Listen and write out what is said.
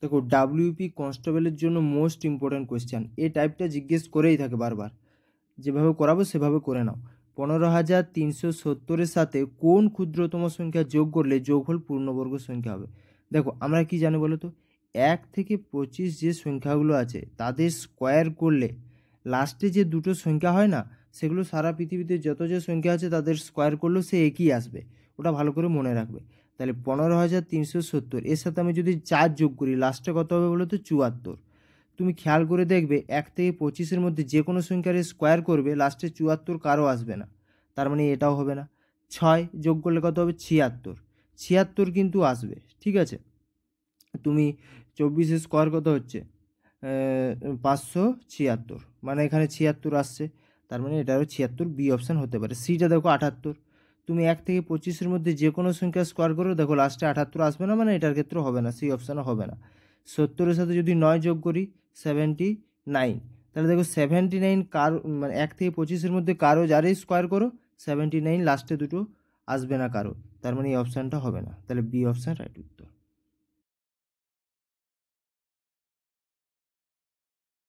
দেখো ডাব্লিউপি কনস্টেবলের জন্য মোস্ট ইম্পর্ট্যান্ট কোয়েশ্চেন, এই টাইপটা জিজ্ঞেস করেই থাকে বারবার, যেভাবে করাবো সেভাবে করে নাও। 15,370-এর সাথে কোন ক্ষুদ্রতম সংখ্যা যোগ করলে যোগফল পূর্ণবর্গ সংখ্যা হবে? দেখো আমরা কি জানি বলো তো, 1 থেকে 25 যে সংখ্যাগুলো আছে তাদের স্কোয়ার করলে লাস্টে যে দুটো সংখ্যা হয় না, সেগুলো সারা পৃথিবীতে যত যে সংখ্যা আছে তাদের স্কোয়ার করলেও সে একই আসবে। ওটা ভালো করে মনে রাখবে। তাহলে 15,370 এর সাথে আমি যদি 4 যোগ করি লাস্টে কত হবে বলো তো? 74। তুমি খেয়াল করে দেখবে 1 থেকে 25-এর মধ্যে যে কোনো সংখ্যার স্কোয়ার করবে লাস্টে 74 কারও আসবে না, তার মানে এটাও হবে না। 6 যোগ করলে কত হবে? 76। 76 কিন্তু আসবে, ঠিক আছে। তুমি 24-এর স্কোয়ার কত হচ্ছে? 576, মানে এখানে 76 আসছে, তার মানে এটারও 76, বি অপশান হতে পারে। সিটা দেখো 78। তুমি 1 থেকে 25-এর মধ্যে যে কোনো সংখ্যা স্কোয়ার করো, দেখো লাস্টে 78 আসবে না, মানে এটার ক্ষেত্রে হবে না, সি অপশানও হবে না। 70-এর সাথে যদি 9 যোগ করি 79, তাহলে দেখো 79 কার, মানে 1 থেকে 25-এর মধ্যে কারো যারই স্কোয়ার করো 79 লাস্টে দুটো আসবে না কারো, তার মানে এই অপশানটা হবে না। তাহলে বি অপশান রাইট উত্তর।